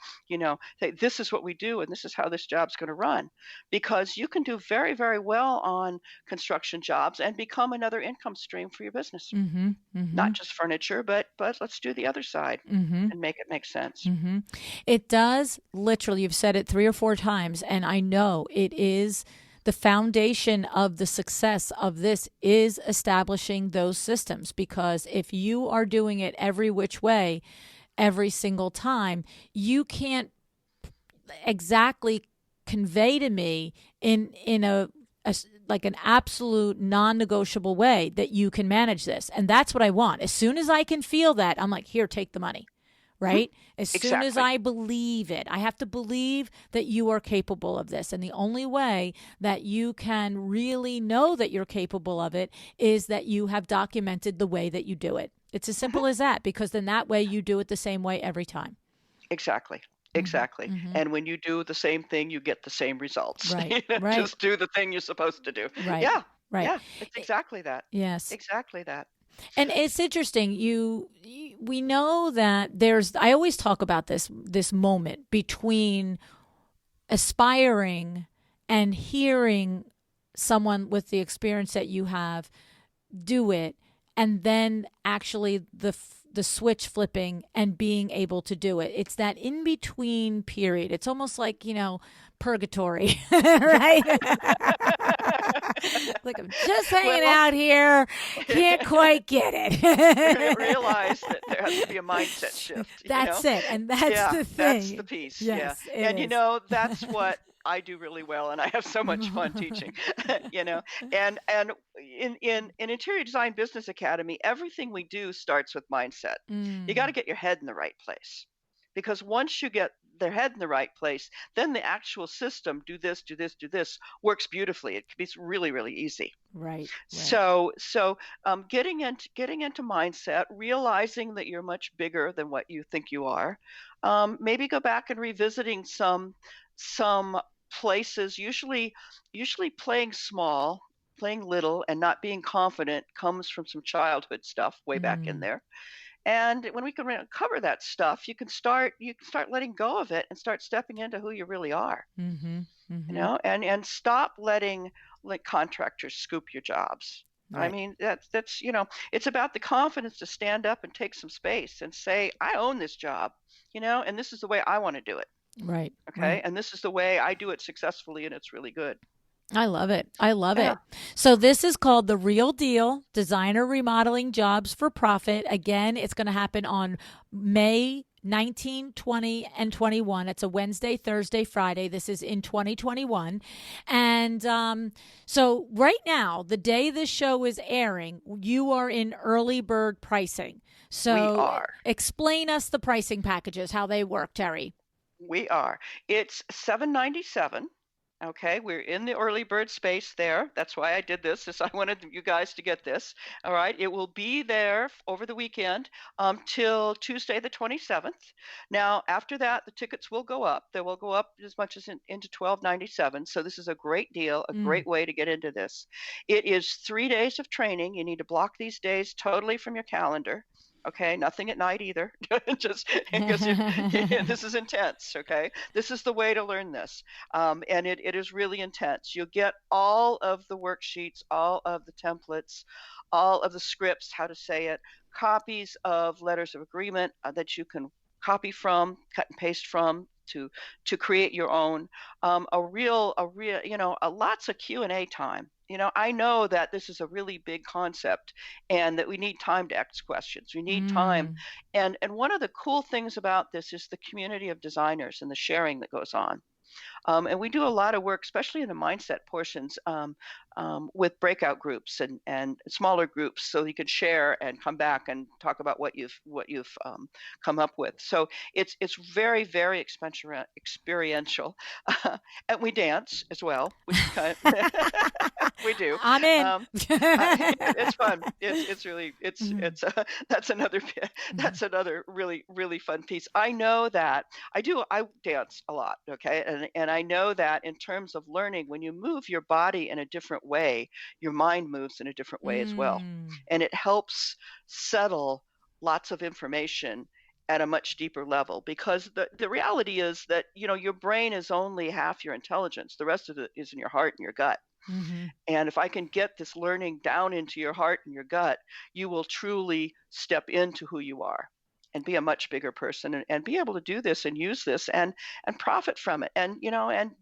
say, this is what we do and this is how this job's going to run. Because you can do very, very well on construction jobs and become another income stream for your business. Mm-hmm. Mm-hmm. Not just furniture, but let's do the other side Mm-hmm. and make it make sense. Mm-hmm. It does literally, you've said it 3 or 4 times, and I know it is the foundation of the success of this is establishing those systems, because if you are doing it every which way, every single time, you can't exactly convey to me in like an absolute non-negotiable way that you can manage this. And that's what I want. As soon as I can feel that, I'm like, here, take the money. Mhm. Right? As soon as Exactly. I believe it, I have to believe that you are capable of this. And the only way that you can really know that you're capable of it is that you have documented the way that you do it. It's as Mhm. simple as that, because then that way you do it the same way every time. Exactly. Mm-hmm. Exactly. Mm-hmm. And when you do the same thing, you get the same results. Right. Right. Just do the thing you're supposed to do. Right. Yeah. Right. Yeah. It's exactly that. Yes. Exactly that. And it's interesting. We know that I always talk about this moment between aspiring and hearing someone with the experience that you have do it, and then actually the switch flipping and being able to do it. It's that in between period. It's almost like, purgatory, right? Like, I'm just hanging Well, out here, can't quite get it. realize that there has to be a mindset shift, That's it. And that's Yeah, the that's the thing. piece. Yeah. Yes, it And is. that's what I do really well and I have so much fun teaching. you know. And in Interior Design Business Academy, everything we do starts with mindset. You got to Mm, get your head in the right place. Because once you get their head in the right place, then the actual system, do this, do this, do this, works beautifully. It can be really, really easy. right, right. So getting into mindset, realizing that you're much bigger than what you think you are. Maybe go back and revisiting some places. Usually playing small, playing little, and not being confident comes from some childhood stuff way back in Mm, there. And when we can recover that stuff, you can start letting go of it and start stepping into who you really are. mm-hmm, You mm-hmm. know, and stop letting let contractors scoop your jobs. I Right. mean, that's it's about the confidence to stand up and take some space and say, I own this job, and this is the way I want to do it. Right. Okay. Right. And this is the way I do it successfully, and it's really good. I love it. I love Yeah. it. So this is called The Real Deal, Designer Remodeling Jobs for Profit. Again, it's going to happen on May 19, 20, and 21. It's a Wednesday, Thursday, Friday. This is in 2021. And so right now, the day this show is airing, you are in early bird pricing. We So are. explain us the pricing packages, how they work, Terri. We are. It's 797. Okay, we're in the early bird space there. That's why I did this, is I wanted you guys to get this. All right, it will be there over the weekend till Tuesday the 27th. Now, after that, the tickets will go up. They will go up as much as into 1297. So this is a great deal, a Mm. great way to get into this. It is 3 days of training. You need to block these days totally from your calendar. Okay, nothing at night either. Just because this is intense. Okay, this is the way to learn this, and it is really intense. You'll get all of the worksheets, all of the templates, all of the scripts, how to say it, copies of letters of agreement that you can copy from, cut and paste from to create your own. A real, lots of Q&A time. I know that this is a really big concept and that we need time to ask questions. We need time. Mm. And one of the cool things about this is the community of designers and the sharing that goes on. And we do a lot of work, especially in the mindset portions, with breakout groups and smaller groups, so you can share and come back and talk about what you've come up with. So it's very very experiential, and we dance as well, which is kind of we do. I'm in. Um, it's fun. It's really Mhm. it's that's another Mhm. that's another really really fun piece. I know that I dance a lot, okay? And I know that in terms of learning, when you move your body in a different way, your mind moves in a different way as well. Mm. And it helps settle lots of information at a much deeper level, because the reality is that your brain is only half your intelligence. The rest of it is in your heart and your gut. Mhm. And if I can get this learning down into your heart and your gut, you will truly step into who you are and be a much bigger person, and be able to do this and use this and profit from it, and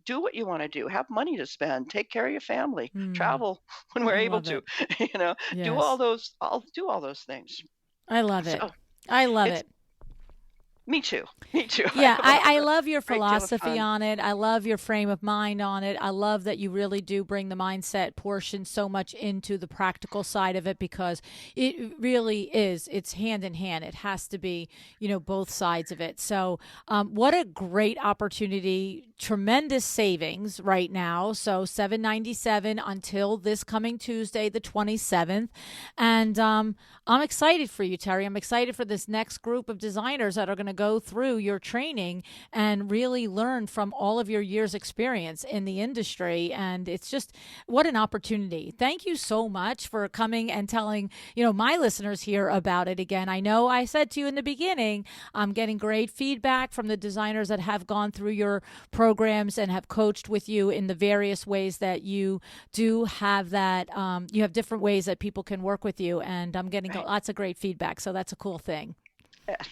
do what you want to do, have money to spend, take care of your family, Mm. travel when we're I able love to, it. you know, Yes. do all those things. I love it. So I love it's it. me too. Me too. I Yeah, have I a love your great deal of philosophy fun. on it. I love your frame of mind on it. I love that you really do bring the mindset portion so much into the practical side of it, because it really is. It's hand in hand. It has to be, both sides of it. So, what a great opportunity! Tremendous savings right now. So $797 until this coming Tuesday, the 27th, and I'm excited for you, Terri. I'm excited for this next group of designers that are going to go through your training and really learn from all of your years' experience in the industry. And it's just what an opportunity. Thank you so much for coming and telling, my listeners here about it again. I know I said to you in the beginning, I'm getting great feedback from the designers that have gone through your programs and have coached with you in the various ways that you do have that. You have different ways that people can work with you. And I'm getting Right. lots of great feedback. So that's a cool thing.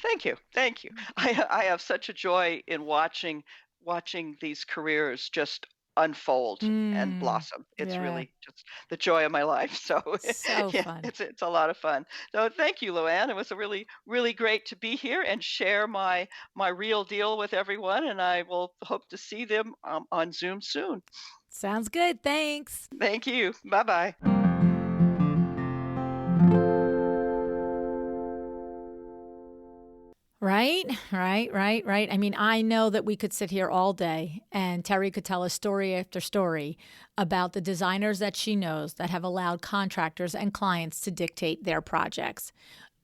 Thank you. Thank you. I have such a joy in watching these careers just unfold and Mm, blossom. It's yeah. really just the joy of my life. So So yeah, fun. it's a lot of fun. So thank you, LuAnn. It was a really really great to be here and share my real deal with everyone. And I will hope to see them on Zoom soon. Sounds good. Thanks. Thank you. Bye bye. Right, right. I mean, I know that we could sit here all day and Terri could tell us story after story about the designers that she knows that have allowed contractors and clients to dictate their projects.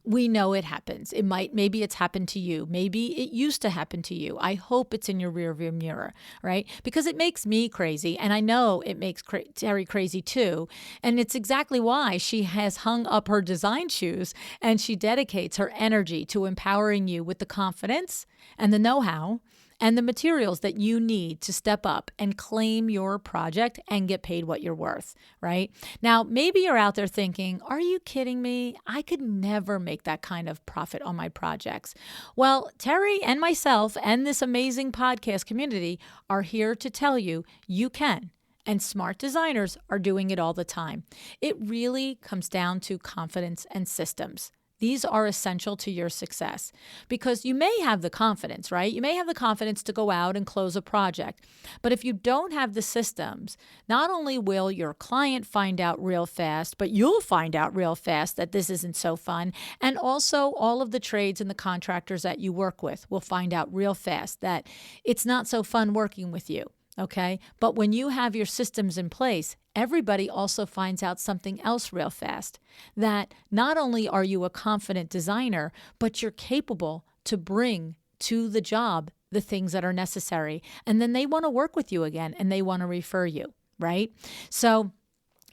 We know it happens. Maybe it's happened to you. Maybe it used to happen to you. I hope it's in your rearview mirror, right? Because it makes me crazy. And I know it makes Terri crazy too. And it's exactly why she has hung up her design shoes and she dedicates her energy to empowering you with the confidence and the know how and the materials that you need to step up and claim your project and get paid what you're worth, right? Now, maybe you're out there thinking, are you kidding me? I could never make that kind of profit on my projects. Well, Terri and myself and this amazing podcast community are here to tell you you can. And smart designers are doing it all the time. It really comes down to confidence and systems. These are essential to your success because you may have the confidence, right? You may have the confidence to go out and close a project. But if you don't have the systems, not only will your client find out real fast, but you'll find out real fast that this isn't so fun. And also all of the trades and the contractors that you work with will find out real fast that it's not so fun working with you. Okay. But when you have your systems in place, everybody also finds out something else real fast, that not only are you a confident designer, but you're capable to bring to the job the things that are necessary. And then they want to work with you again and they want to refer you, right? So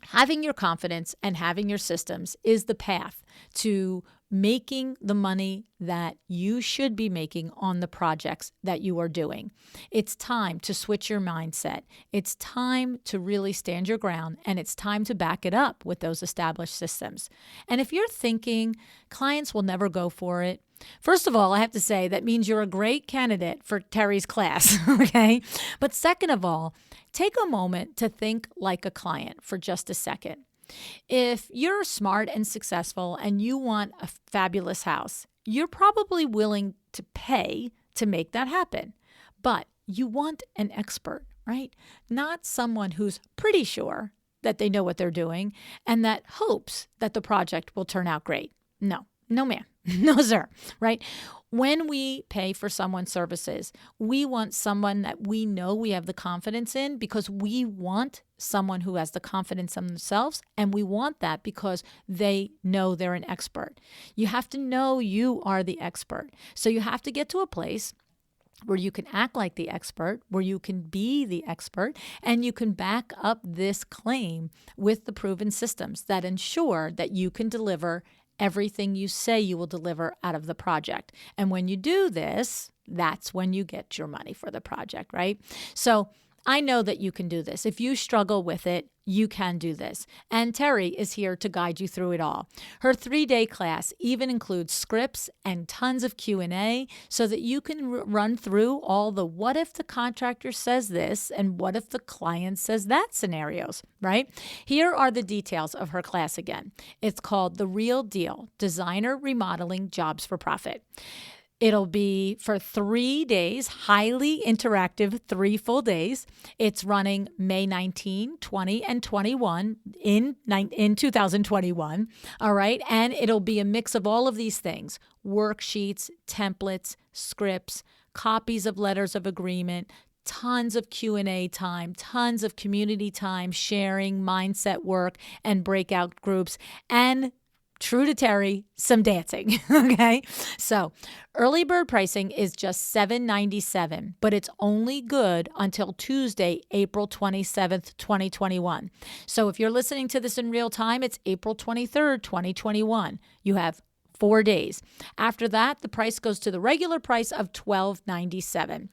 having your confidence and having your systems is the path to making the money that you should be making on the projects that you are doing. It's time to switch your mindset. It's time to really stand your ground, and it's time to back it up with those established systems. And if you're thinking clients will never go for it, first of all, I have to say that means you're a great candidate for Terri's class, okay? But second of all, take a moment to think like a client for just a second. If you're smart and successful and you want a fabulous house, you're probably willing to pay to make that happen. But you want an expert, right? Not someone who's pretty sure that they know what they're doing and that hopes that the project will turn out great. No, ma'am. No, sir, right? When we pay for someone's services, we want someone that we know we have the confidence in because we want someone who has the confidence in themselves, and we want that because they know they're an expert. You have to know you are the expert. So you have to get to a place where you can act like the expert, where you can be the expert, and you can back up this claim with the proven systems that ensure that you can deliver everything you say you will deliver out of the project. And when you do this, that's when you get your money for the project, right? So I know that you can do this. If you struggle with it, you can do this. And Terri is here to guide you through it all. Her 3-day class even includes scripts and tons of Q&A so that you can run through all the what if the contractor says this and what if the client says that scenarios, right? Here are the details of her class again. It's called The Real Deal, Designer Remodeling Jobs for Profit. It'll be for 3 days, highly interactive, 3 full days. It's running May 19, 20, and 21 in 2021. All right. And it'll be a mix of all of these things: worksheets, templates, scripts, copies of letters of agreement, tons of Q&A time, tons of community time, sharing, mindset work, and breakout groups, and true to Terri, some dancing, okay? So early bird pricing is just $797, but it's only good until Tuesday, April 27th, 2021. So if you're listening to this in real time, it's April 23rd, 2021. You have 4 days. After that, the price goes to the regular price of $1297.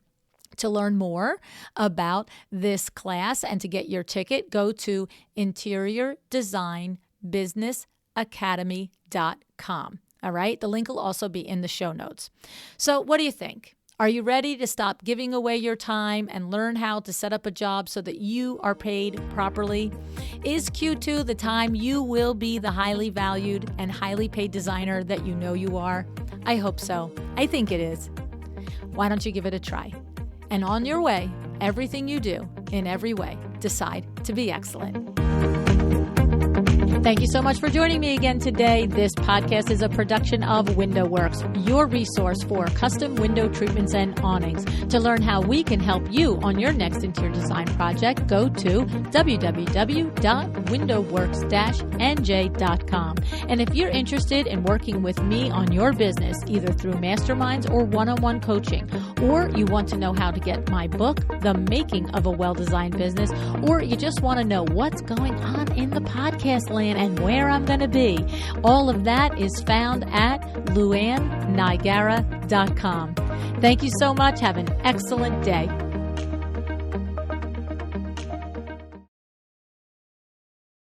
To learn more about this class and to get your ticket, go to interiordesignbusinessacademy.com. All right. The link will also be in the show notes. So what do you think? Are you ready to stop giving away your time and learn how to set up a job so that you are paid properly? Is Q2 the time you will be the highly valued and highly paid designer that you know you are? I hope so. I think it is. Why don't you give it a try? And on your way, everything you do, in every way, decide to be excellent. Thank you so much for joining me again today. This podcast is a production of WindowWorks, your resource for custom window treatments and awnings. To learn how we can help you on your next interior design project, go to www.windowworks-nj.com. And if you're interested in working with me on your business, either through masterminds or one-on-one coaching, or you want to know how to get my book, The Making of a Well-Designed Business, or you just want to know what's going on in the podcast land and where I'm going to be, all of that is found at LuAnnNigara.com. Thank you so much. Have an excellent day.